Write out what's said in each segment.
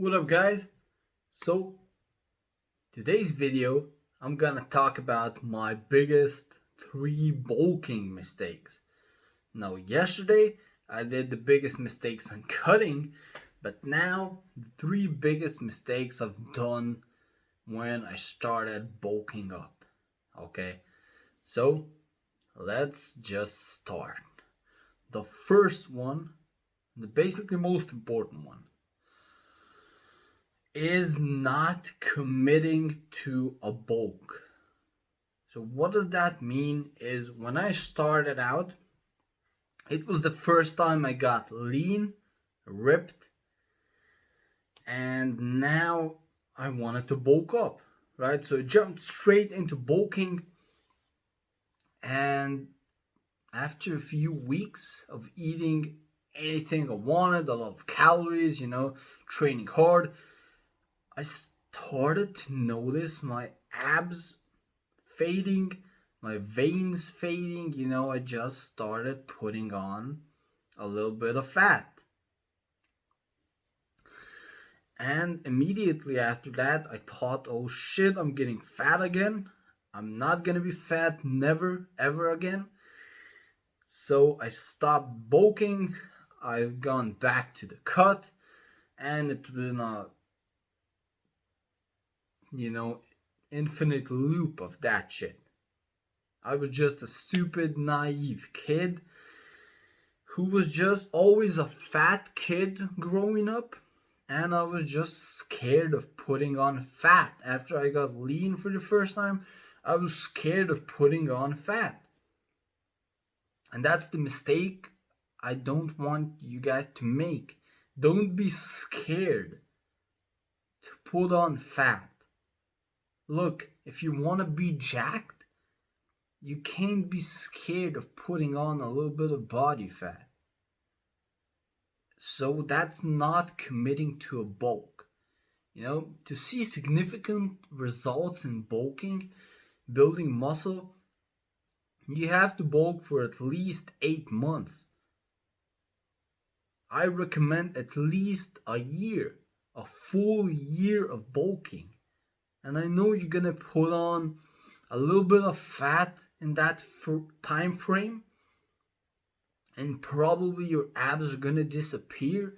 What up, guys? So today's video I'm gonna talk about my biggest 3 bulking mistakes. Now yesterday I did the biggest mistakes on cutting, but now the 3 biggest mistakes I've done when I started bulking up. Okay, so let's just start. The first one, the basically most important one, is not committing to a bulk. So what does that mean is when I started out, it was the first time I got lean, ripped, and now I wanted to bulk up, right? So I jumped straight into bulking, and after a few weeks of eating anything I wanted, a lot of calories, training hard, I started to notice my abs fading, my veins fading. I just started putting on a little bit of fat. And immediately after that, I thought, oh shit, I'm getting fat again. I'm not gonna be fat, never, ever again. So I stopped bulking. I've gone back to the cut, and it's been a infinite loop of that shit. I was just a stupid, naive kid who was just always a fat kid growing up, and I was just scared of putting on fat. After I got lean for the first time, I was scared of putting on fat. And that's the mistake I don't want you guys to make. Don't be scared to put on fat. Look, if you want to be jacked, you can't be scared of putting on a little bit of body fat. So that's not committing to a bulk. To see significant results in bulking, building muscle, you have to bulk for at least 8 months. I recommend at least a year, a full year of bulking. And I know you're gonna put on a little bit of fat in that time frame, and probably your abs are gonna disappear.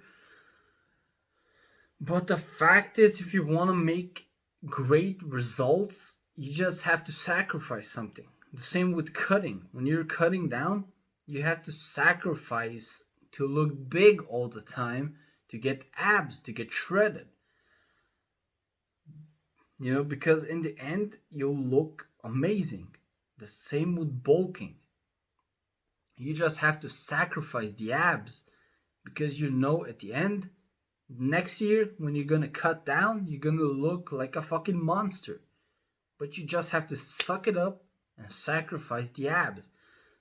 But the fact is, if you want to make great results, you just have to sacrifice something. The same with cutting. When you're cutting down, you have to sacrifice to look big all the time, to get abs, to get shredded. Because in the end, you'll look amazing. The same with bulking. You just have to sacrifice the abs because at the end, next year when you're gonna cut down, you're gonna look like a fucking monster. But you just have to suck it up and sacrifice the abs.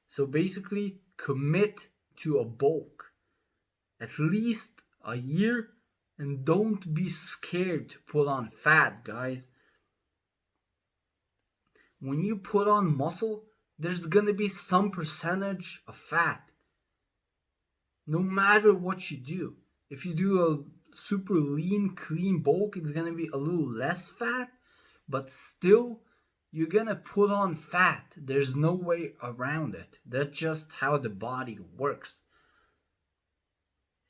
So basically, commit to a bulk. At least a year, and don't be scared to put on fat, guys. When you put on muscle, there's gonna be some percentage of fat. No matter what you do. If you do a super lean, clean bulk, it's gonna be a little less fat, but still, you're gonna put on fat. There's no way around it. That's just how the body works.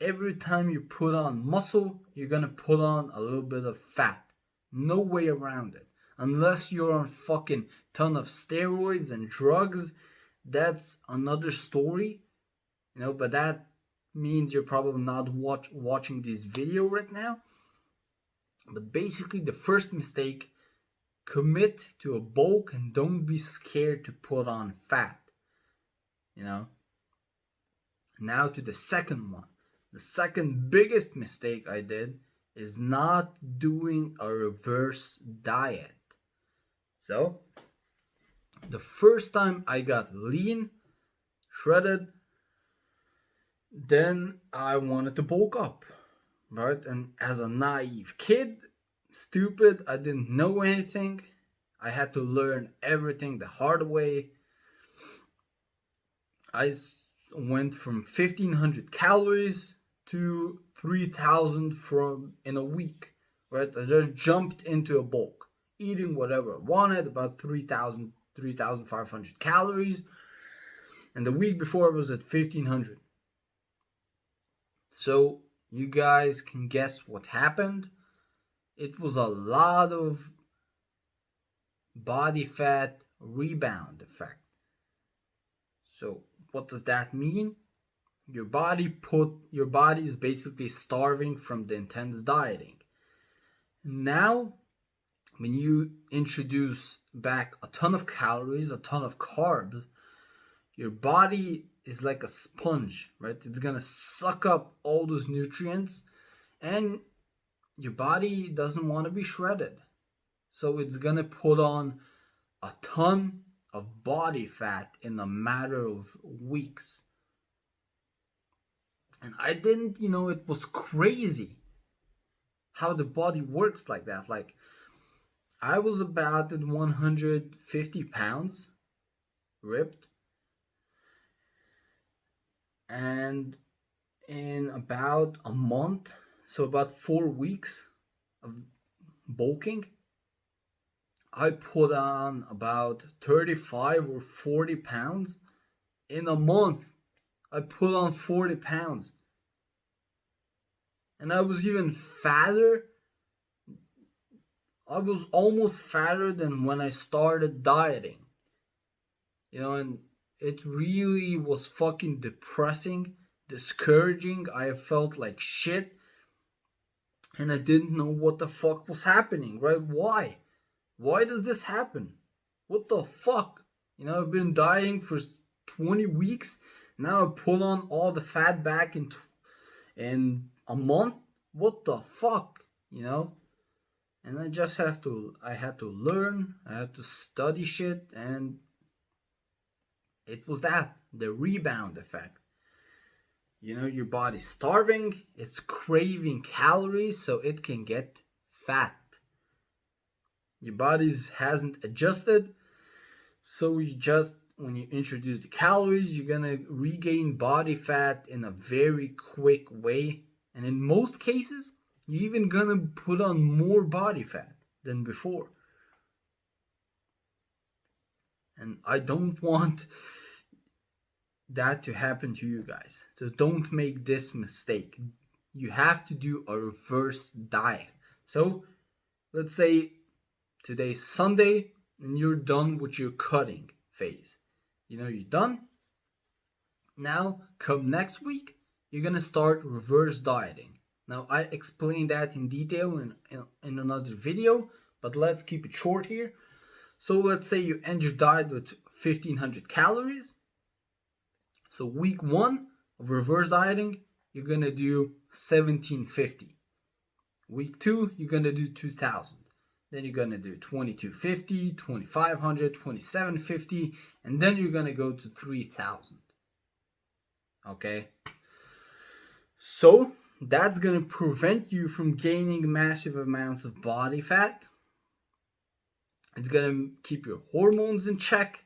Every time you put on muscle, you're gonna put on a little bit of fat. No way around it. Unless you're on fucking ton of steroids and drugs, that's another story. But that means you're probably not watching this video right now. But basically, the first mistake, commit to a bulk and don't be scared to put on fat. Now to the second one. The second biggest mistake I did is not doing a reverse diet. So, the first time I got lean, shredded, then I wanted to bulk up, right? And as a naive kid, stupid, I didn't know anything. I had to learn everything the hard way. I went from 1500 calories to 3,000 from in a week, right? I just jumped into a bulk, eating whatever I wanted, about 3,000, 3,500 calories. And the week before I was at 1,500. So you guys can guess what happened. It was a lot of body fat rebound effect. So what does that mean? Your body is basically starving from the intense dieting. Now, when you introduce back a ton of calories, a ton of carbs, your body is like a sponge, right? It's gonna suck up all those nutrients, and your body doesn't want to be shredded. So it's gonna put on a ton of body fat in a matter of weeks. And I didn't, it was crazy how the body works like that. Like, I was about at 150 pounds ripped, and in about a month, so about 4 weeks of bulking, I put on about 35 or 40 pounds. In a month, I put on 40 pounds. And I was even fatter. I was almost fatter than when I started dieting. And it really was fucking depressing, discouraging. I felt like shit. And I didn't know what the fuck was happening, right? Why? Why does this happen? What the fuck? I've been dieting for 20 weeks. Now I put on all the fat back in a month. What the fuck? And I had to learn. I had to study shit, and it was the rebound effect. Your body's starving, it's craving calories so it can get fat. Your body hasn't adjusted, so when you introduce the calories, you're gonna regain body fat in a very quick way. And in most cases, you're even gonna put on more body fat than before. And I don't want that to happen to you guys. So don't make this mistake. You have to do a reverse diet. So let's say today's Sunday and you're done with your cutting phase. You're done. Now, come next week, you're gonna start reverse dieting. Now, I explained that in detail in another video, but let's keep it short here. So let's say you end your diet with 1,500 calories. So week 1 of reverse dieting, you're gonna do 1,750. Week 2, you're gonna do 2,000. Then you're gonna do 2,250, 2,500, 2,750, and then you're gonna go to 3,000. Okay? So that's gonna prevent you from gaining massive amounts of body fat. It's gonna keep your hormones in check.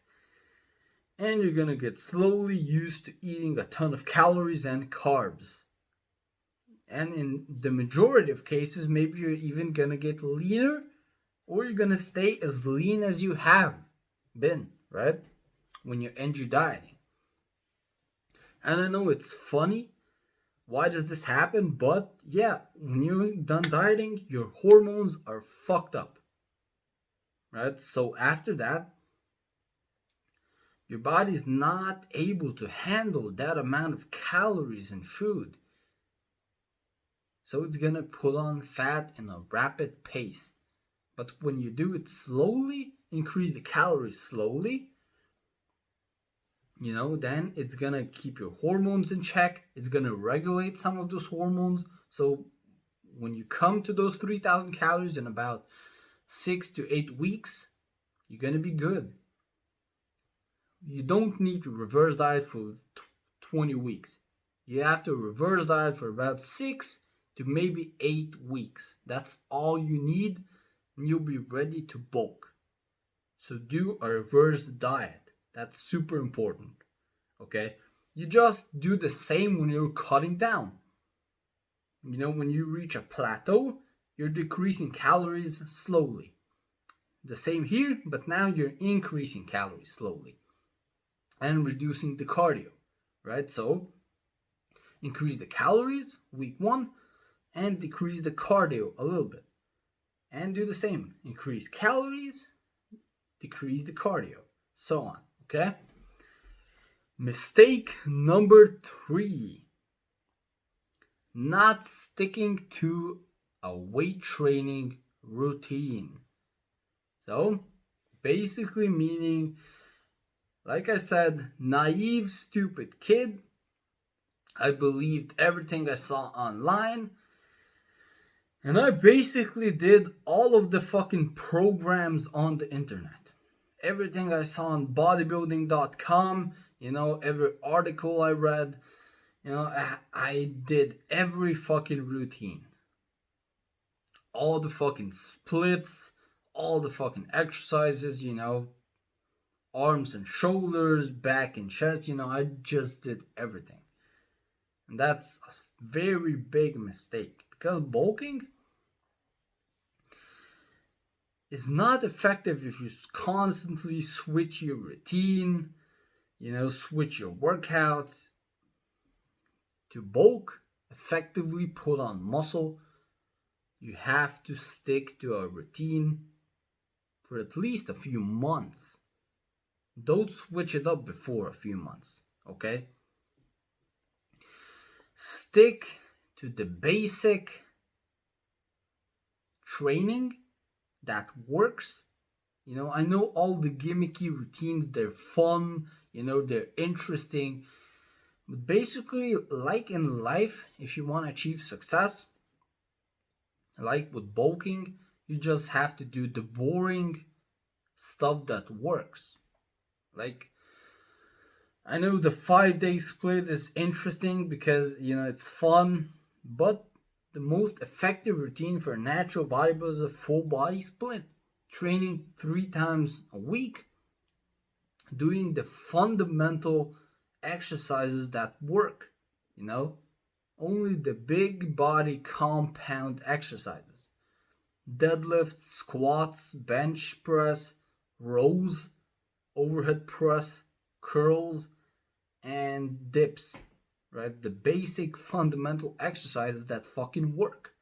And you're gonna get slowly used to eating a ton of calories and carbs. And in the majority of cases, maybe you're even gonna get leaner, or you're gonna stay as lean as you have been, right? When you end your dieting. And I know it's funny. Why does this happen? But yeah, when you're done dieting, your hormones are fucked up. Right? So after that, your body's not able to handle that amount of calories in food. So it's gonna put on fat in a rapid pace. But when you do it slowly, increase the calories slowly, then it's gonna keep your hormones in check. It's gonna regulate some of those hormones. So when you come to those 3,000 calories in about 6 to 8 weeks, you're gonna be good. You don't need to reverse diet for 20 weeks. You have to reverse diet for about 6 to maybe 8 weeks. That's all you need, and you'll be ready to bulk. So do a reverse diet. That's super important. Okay? You just do the same when you're cutting down. When you reach a plateau, you're decreasing calories slowly. The same here, but now you're increasing calories slowly and reducing the cardio, right? So increase the calories week one and decrease the cardio a little bit. And do the same. Increase calories, decrease the cardio, so on. Okay? Mistake number 3, not sticking to a weight training routine. So, basically, meaning, like I said, naive, stupid kid. I believed everything I saw online. And I basically did all of the fucking programs on the internet. Everything I saw on bodybuilding.com, every article I read, I did every fucking routine. All the fucking splits, all the fucking exercises, arms and shoulders, back and chest, I just did everything. And that's a very big mistake because bulking is not effective if you constantly switch your routine, switch your workouts. To bulk, effectively put on muscle, you have to stick to a routine for at least a few months. Don't switch it up before a few months, okay? Stick to the basic training that works. I know all the gimmicky routines, they're fun, they're interesting. But basically, like in life, if you want to achieve success, like with bulking, you just have to do the boring stuff that works. Like, I know the 5-day split is interesting because, it's fun, but the most effective routine for a natural bodybuilder is a full body split. Training 3 times a week, doing the fundamental exercises that work, only the big body compound exercises. Deadlifts, squats, bench press, rows, overhead press, curls, and dips, right? The basic fundamental exercises that fucking work.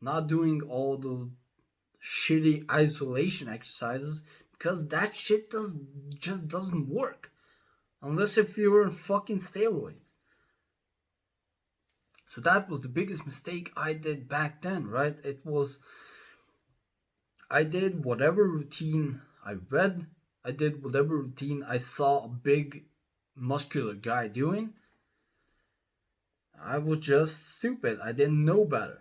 Not doing all the shitty isolation exercises because that shit just doesn't work unless if you're on fucking steroids. So that was the biggest mistake I did back then, right? I did whatever routine I read, I did whatever routine I saw a big muscular guy doing. I was just stupid. I didn't know better.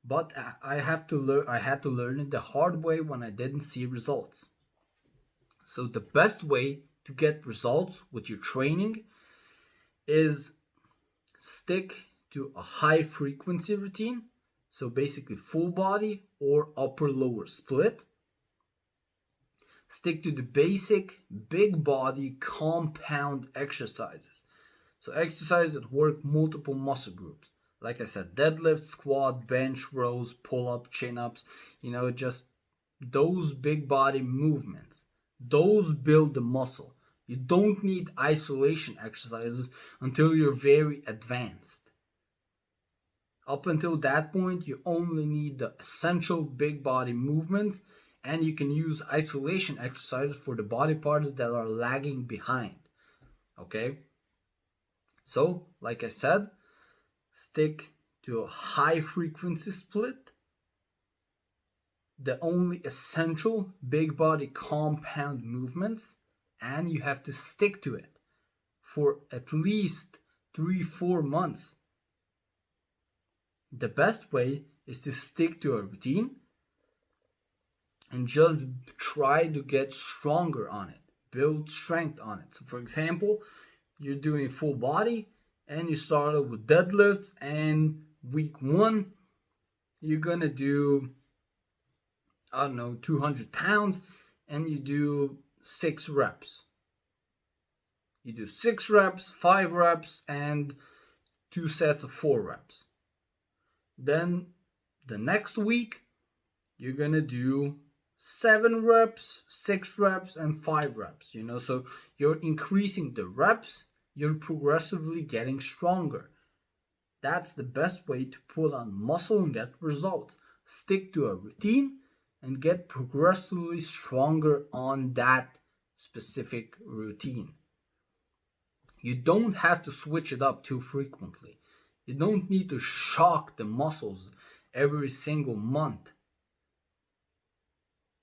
But I had to learn it the hard way when I didn't see results. So the best way to get results with your training is stick to a high frequency routine. So basically full body or upper lower split. Stick to the basic big body compound exercises. So exercises that work multiple muscle groups. Like I said, deadlift, squat, bench, rows, pull-up, chin-ups, just those big body movements. Those build the muscle. You don't need isolation exercises until you're very advanced. Up until that point, you only need the essential big body movements, and you can use isolation exercises for the body parts that are lagging behind. Okay? So, like I said, stick to a high frequency split. The only essential big body compound movements, and you have to stick to it for at least 3-4 months. The best way is to stick to a routine and just try to get stronger on it, build strength on it. So, for example, you're doing full body and you started with deadlifts, and week 1 you're gonna do, 200 pounds, and you do 6 reps. You do 6 reps, 5 reps, and 2 sets of 4 reps. Then the next week, you're gonna do 7 reps, 6 reps, and 5 reps. So you're increasing the reps, you're progressively getting stronger. That's the best way to put on muscle and get results. Stick to a routine and get progressively stronger on that specific routine. You don't have to switch it up too frequently. You don't need to shock the muscles every single month.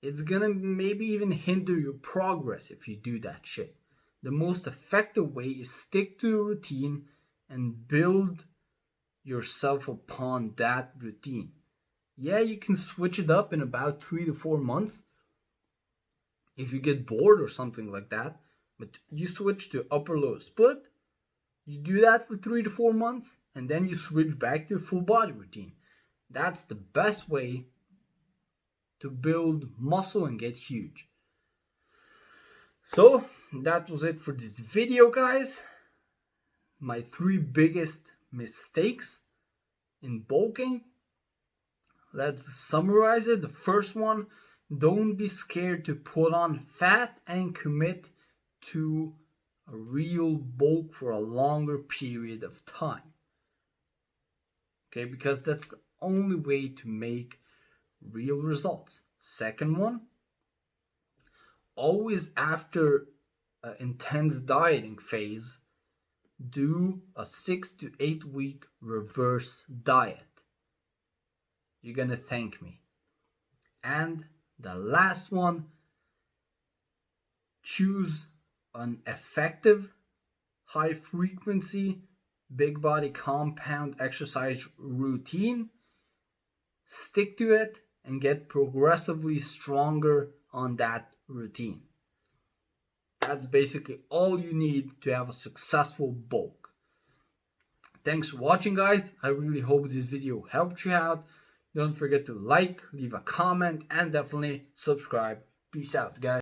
It's gonna maybe even hinder your progress if you do that shit. The most effective way is stick to a routine and build yourself upon that routine. Yeah, you can switch it up in about 3 to 4 months if you get bored or something like that. But you switch to upper lower split, you do that for 3 to 4 months, and then you switch back to a full body routine. That's the best way to build muscle and get huge. So that was it for this video, guys. My 3 biggest mistakes in bulking. Let's summarize it. The first one, don't be scared to put on fat and commit to a real bulk for a longer period of time. Okay, because that's the only way to make real results. Second one, always after an intense dieting phase, do a 6 to 8 week reverse diet. You're gonna thank me. And the last one, choose an effective, high frequency, big body compound exercise routine. Stick to it and get progressively stronger on that routine. That's basically all you need to have a successful bulk. Thanks for watching, guys. I really hope this video helped you out. Don't forget to like, leave a comment, and definitely subscribe. Peace out, guys.